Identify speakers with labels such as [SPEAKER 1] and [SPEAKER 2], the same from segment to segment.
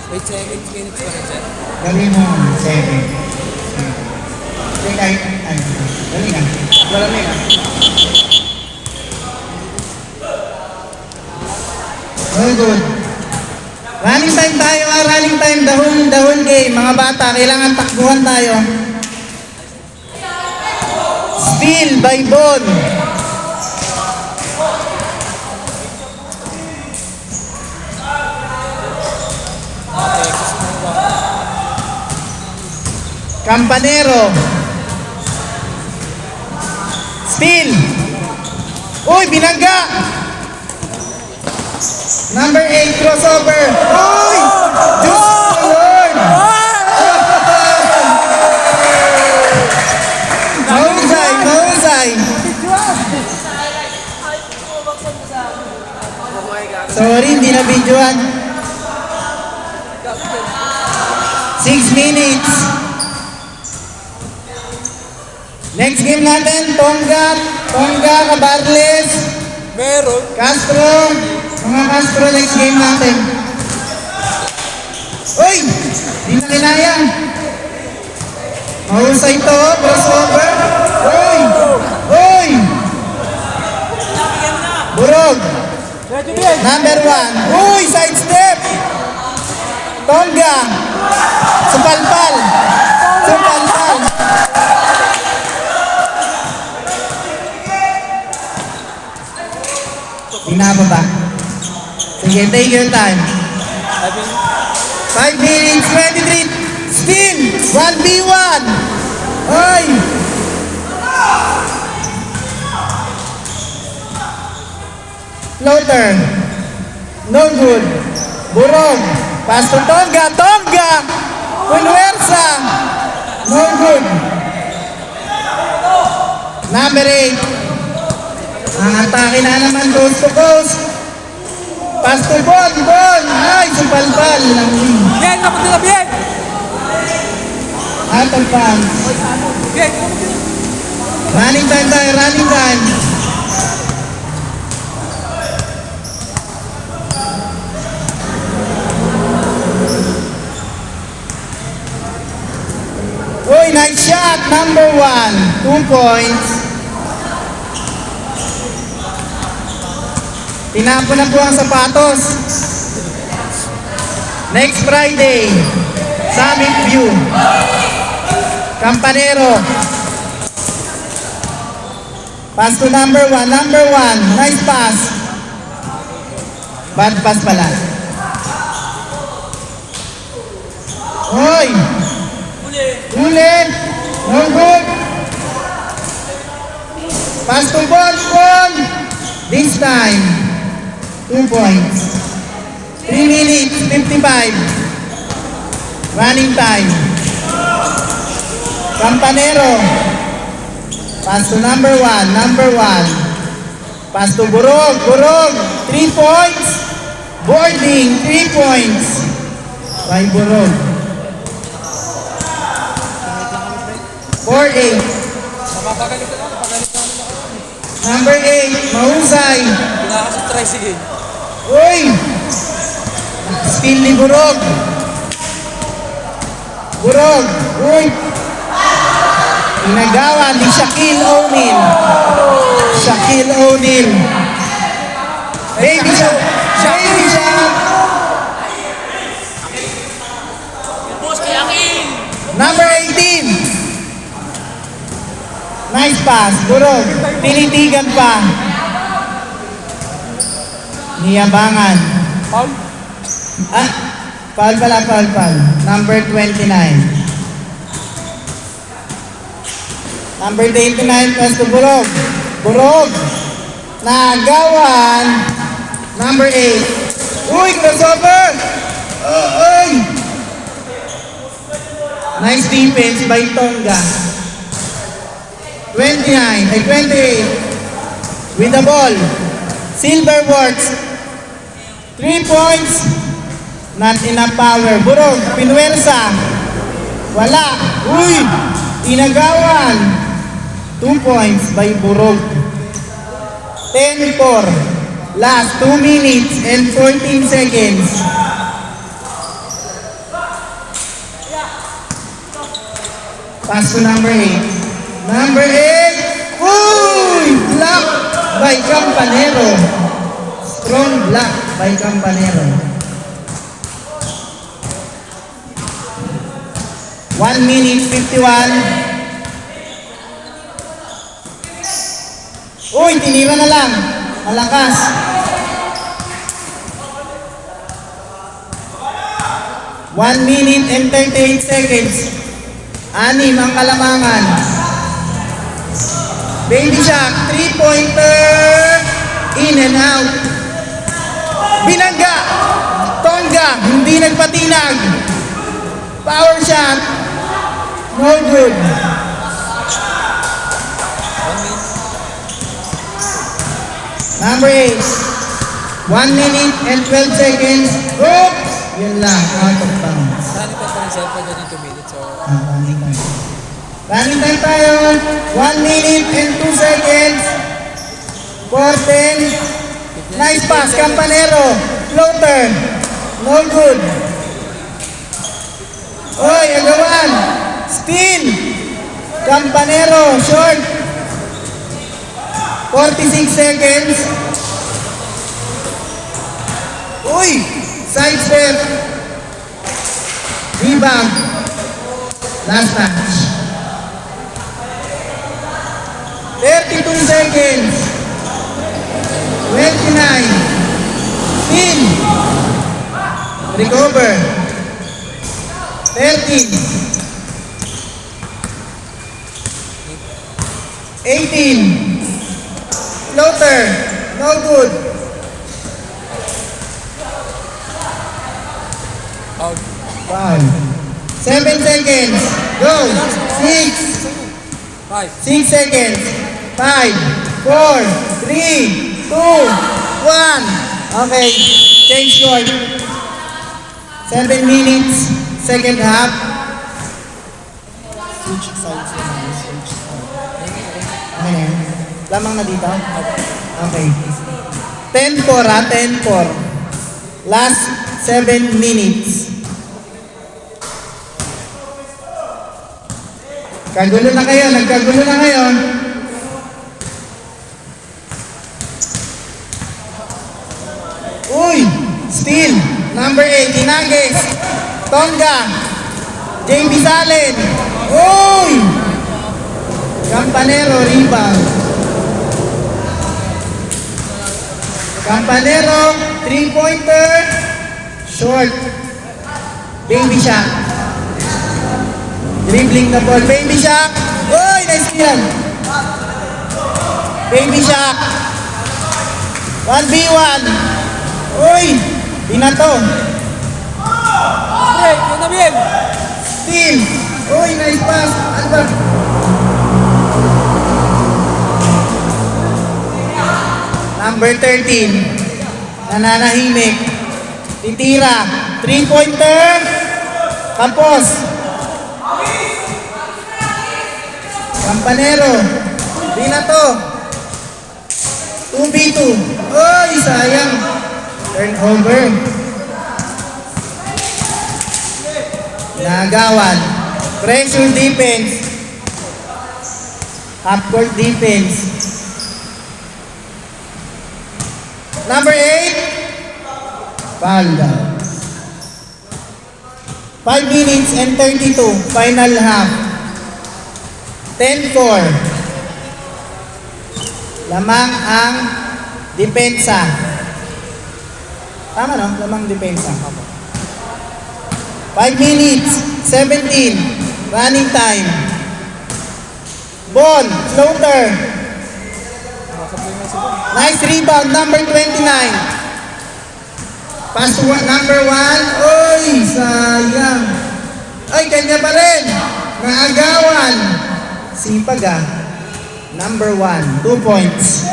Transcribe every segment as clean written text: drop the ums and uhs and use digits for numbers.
[SPEAKER 1] Wait, 7 minutes pa rin, sir.
[SPEAKER 2] Gawin mo, 7. Hindi kahit, ay, dali na. Wala na yun. Very good. Running time tayo, running time, the whole game. Mga bata, kailangan takbuhan tayo. Steal by Bon. Campanero. Steal. Uy, binangga. Number 8, crossover. Uy! Diyos ko, Lord! Mahusay, mahusay. Sorry, hindi na videoan. 6 minutes. Next game natin, Tonga, Cabarles,
[SPEAKER 1] Meron.
[SPEAKER 2] Castro. Mga Castro, next game natin. Uy! Di na kinaya. Mahusay to, crossover. Uy! Uy! Burog. Number 1. Uy! Side step! Tonga. Supalpal. Supalpal. Hinaba ba? Sige, take your time. 5 minutes, 23. Still, 1v1. Oy! Floater. No good. Burog. Pass to Tonga. Tonga! Pulwersa. No good. Number 8. Ang atake na naman coast to coast. Pass to Bon. Ay, supalpal.
[SPEAKER 1] Bien, dapat nila, bien!
[SPEAKER 2] Out of bounds.
[SPEAKER 1] Bien!
[SPEAKER 2] Running time tayo, running time. Uy, nice shot. Number 1. 2 points. Tinapo na po ang sapatos. Next Friday, Summit View. Campanero. Pass to number 1. Number 1. Nice pass. Bad pass pala. Hoy! Uli! No good! Pass to Bon! This time. 2 points. 3 minutes, 55. Running time. Campanero. Pass to number 1. Pass to Burog. 3 points. Boarding. 3 points. By Burog. 4-8. Number 8. Mahusay.
[SPEAKER 1] Pinakasok tricycle.
[SPEAKER 2] Uy! Steal ni Burog. Uy! Inagawa ni Shaquille O'Neal. Baby shot. Number 18. Nice pass. Burog. Tinitigan pa. Niyabangan.
[SPEAKER 1] Paul?
[SPEAKER 2] Foul pala. Number 29. Number 29 pass to Burog. Nagawan. Number 8. Uy, crossover! Uy! Nice defense by Tonga. 28. With the ball. Silverworks. 3 points. Not enough power. Burog, Pinuwersa. Wala. Uy! Inagawan. 2 points by Burog. 10-4. Last 2 minutes and 14 seconds. Pass to number 8. Number 8. Uy! Block by Campanero. Strong block by Campanero. 1 minute 51. Uy, tinira na lang. Malakas. One minute and 38 seconds. 6 ang kalamangan. Baby Shark, 3-pointer. In and out. Binangga. Tonga, hindi nagpatinag. Power shot. No good. Number 8. 1 minute and 12 seconds. Oops! Yun lang, out of bounds.
[SPEAKER 1] Running time pa rin sir, pwede dito 2 minutes. So,
[SPEAKER 2] Running time. Running time tayo. 1 minute and 2 seconds. 4-10. Nice pass, Campanero. Floater. No good. Oy, agawan. Steal. Campanero, short. 46 seconds. Uy! Side step. Rebound. Last touch. 32 seconds. 29. Steal. Recover. 13. 18. Floater. No good.
[SPEAKER 1] out.
[SPEAKER 2] Foul. 7 seconds. Go. 6.
[SPEAKER 1] 5.
[SPEAKER 2] 6 seconds. 5, 4, 3, 2, 1. Okay. Change court. 7 minutes. Second half. Switch sides naman. Switch sides. Okay na yan? Lamang na dito? Okay. 10-4 ha. 10-4. Last 7 minutes. Kagulo na kayo. Nagkagulo na kayo. Uy! Steal. Number 8. Inages. Tonga. JB Salen. Uy! Campanero. Rebound. Campanero. 3-pointer. Short. Baby Shark. Dribbling na ball. Baby Shark. Uy! Nice yan. Baby Shark. 1v1. Uy! Binato.
[SPEAKER 1] Break, yun na bien.
[SPEAKER 2] Steal. Uy! Nice pass. Ano ba? Number 13. Nananahimik. Titira. 3-pointer. Campos. Campanero. Binato. 2v2. Uy! Sayang. Turnover. Nagawan. Pressure defense. Half-court defense. Number 8. Foul down. 5 minutes and 32. Final half. 10-4. Lamang ang depensa. Tama no? Lamang depensa. 5 minutes. 17. Running time. Bon. Floater. Nice rebound. Number 29. Pass to number 1. Oy, sayang. Ay, kanya pa rin. Naagawan. Sipag ah. Number 1. 2 points.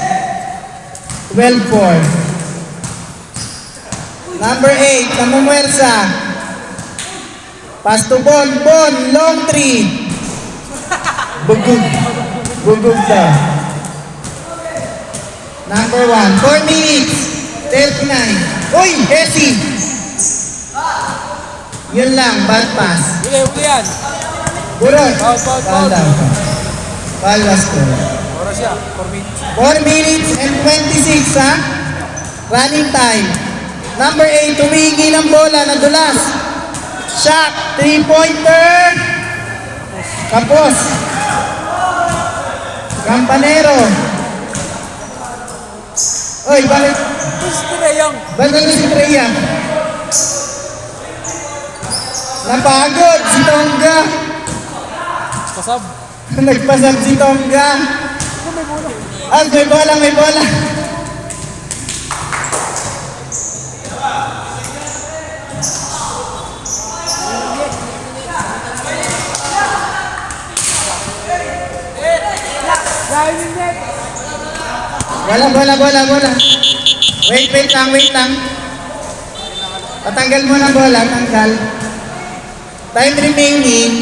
[SPEAKER 2] 12-4. Number 8. Namumwersa. Pass to Bon. Bon. Long 3. Bugug. Bugug daw. Number 1. 4 minutes. 39. Uy! Hesi! Yun lang. Bad pass.
[SPEAKER 1] Uli yan.
[SPEAKER 2] Burog.
[SPEAKER 1] Foul, foul,
[SPEAKER 2] Foul
[SPEAKER 1] foul.
[SPEAKER 2] daw. Foul was called.
[SPEAKER 1] Oras siya. 4 minutes.
[SPEAKER 2] 4 minutes and 26 ha? Running time. Number 8, humihingi ng bola, nadulas. Shot, 3-pointer. Kapos. Campanero. Oy, bakit?
[SPEAKER 1] Gusto na yung
[SPEAKER 2] Bakit si Treya? Napagod si Tonga.
[SPEAKER 1] kasab.
[SPEAKER 2] Nagpasab si Tonga. Ah, may bola, may bola. Bola. Wait lang. Patanggal mo ng bola, tanggal. Time remaining,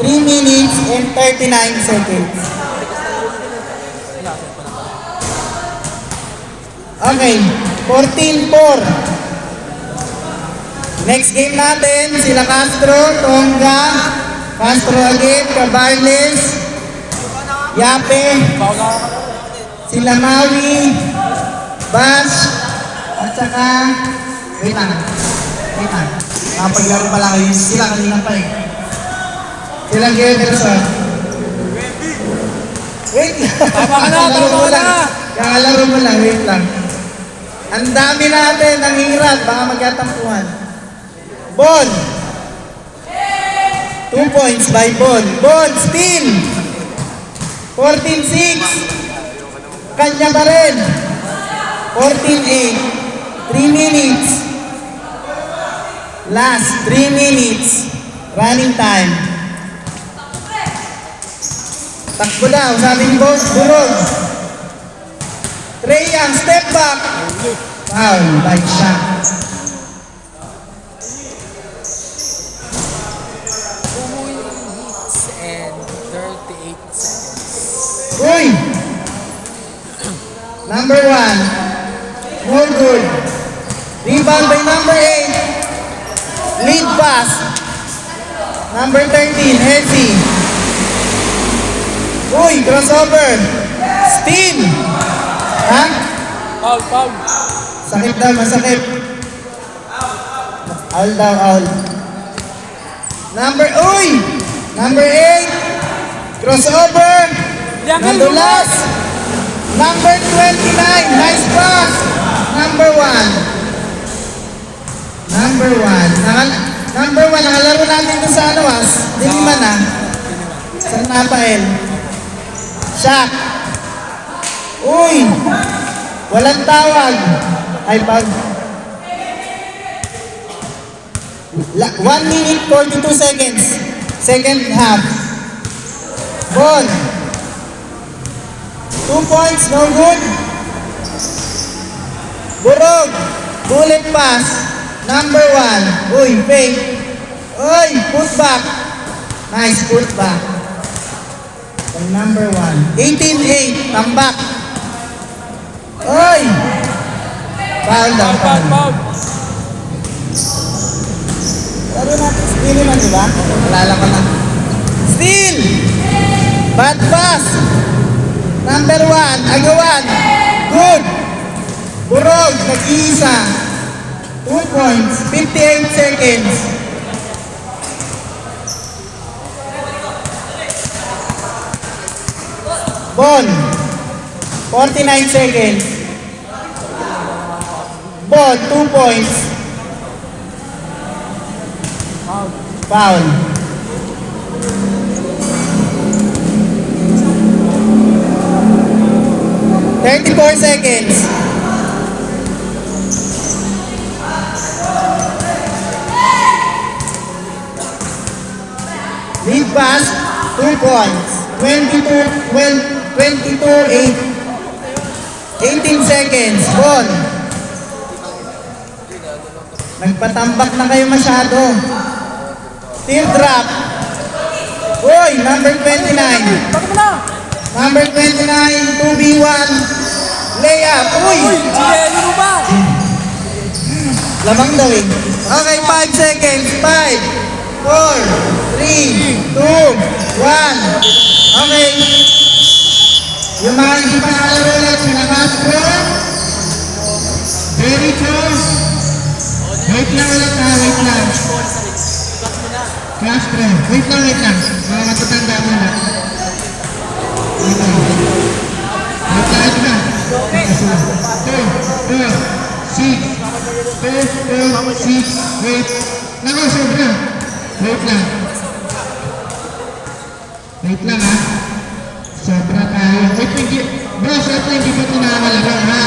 [SPEAKER 2] 3 minutes and 39 seconds. Okay, 14-4. Next game natin, sila Castro, Tonga, Castro again, Cabarles, Yape,
[SPEAKER 1] Foul na ako.
[SPEAKER 2] sila Maui, Bash, at saka, wait lang. Nakapaglaro pa lang kayo, sila kanina pa eh. Sila Gerson. Wait lang.
[SPEAKER 1] Tama ka na,
[SPEAKER 2] Kakalaro
[SPEAKER 1] tama
[SPEAKER 2] mo
[SPEAKER 1] ka
[SPEAKER 2] lang.
[SPEAKER 1] na.
[SPEAKER 2] Kakalaro mo lang, wait lang. Ang dami natin, ang hirap, baka magkatampuhan. Ball. 2 points by Ball. Ball, steal. 14-6. Kanya pa rin. 14-8. 3 minutes. Last 3 minutes. Running time. Takbo daw, sabi ni Boss, Burog. Trey Young, step back. Foul by shot.
[SPEAKER 1] 2 minutes and 38 seconds.
[SPEAKER 2] Uy! Number 1. No good. Rebound by number 8. Lead pass. Number 13, Hezi. Uy, crossover. Steal. Ha?
[SPEAKER 1] Foul.
[SPEAKER 2] Sakit daw, masakit. All daw, all. Number 8. Crossover. Nadulas. Number 29. Nice pass. Number 1. Number 1. Nakalaro natin ito sa Anuas. Diliman na. Sa Napael. Shaq. Uy. Walang tawag. Ay, pag. 1 minute 42 seconds. Second half. Ball. 2 points, no good. Burog. Bullet pass. Number 1. Uy, fake. Uy, put back. Nice put back. From number 1. 18-8. Tambak. Uy. Foul daw.
[SPEAKER 1] Foul.
[SPEAKER 2] Laro natin steal naman, di ba? Alala ko na. Steal! Bad pass! Number 1, agawan. Good! Burog, nag-iisa. 2 points, 58 seconds. Ball. 49 seconds. Ball, 2 points. Foul. "34 seconds. Lead pass, 2 points. 22-8. 18 seconds. Ball. Nagpatambak na kayo masyado. Teardrop. Uy, number 29. Number 29, 2v1. Layup. Uy!
[SPEAKER 1] Ginelo mo ba?
[SPEAKER 2] Lamang daw eh. Okay, 5 seconds. 5, 4, 3, 2, 1. Okay. Yung mga hindi pa nakalaro ulit, sila Castro. Very close. Wait lang ulit ha, wait lang. Castro, wait lang. Mga matatanda mo na. Wait lang. Wait lang, ito na. 2, 4, 6, 2, 4, 6, wait. Naku, sobra. Wait lang. Wait lang ha. Sobra tayo. Ito hindi, boss, ito hindi pa ito nakakalaro ha.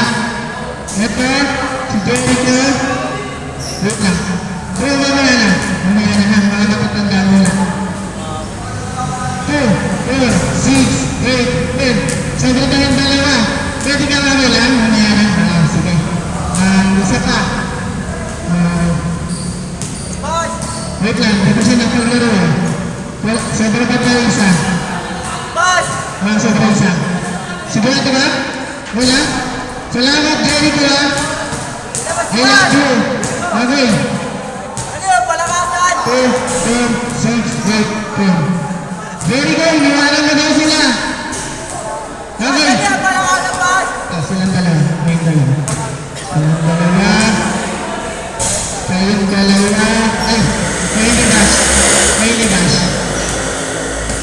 [SPEAKER 2] Ito, si Jericho. Wait lang. Pero mamaya na ha, mga natatanda mo na. 2, 4, 6, 8, 10. Sobra tayong dalawa. Pwede ka mamaya mamaya na. Sige. Isa pa. Wait lang, hindi ko siya nakaglaro eh. Sobra pa tayo isa. Sobra isa. Sigurado ba? Wala? Salamat, Jericho ha. I love you. Okay. 2, 4, 6, 8, 10. Very good, niwanan mo daw sila. Okay. Silang dalawa. Silang dalawa. Kayong dalawa. Ay, kayo ni Dash.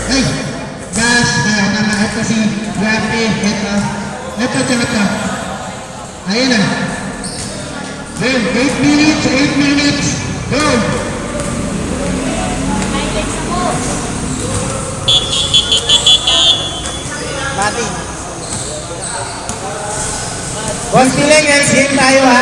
[SPEAKER 2] Ay, Dash. Tama. Ito si Gapi. Ito. Ayan na. Then, 8 minutes. Go. Mati. Boss Piling, next game tayo ha.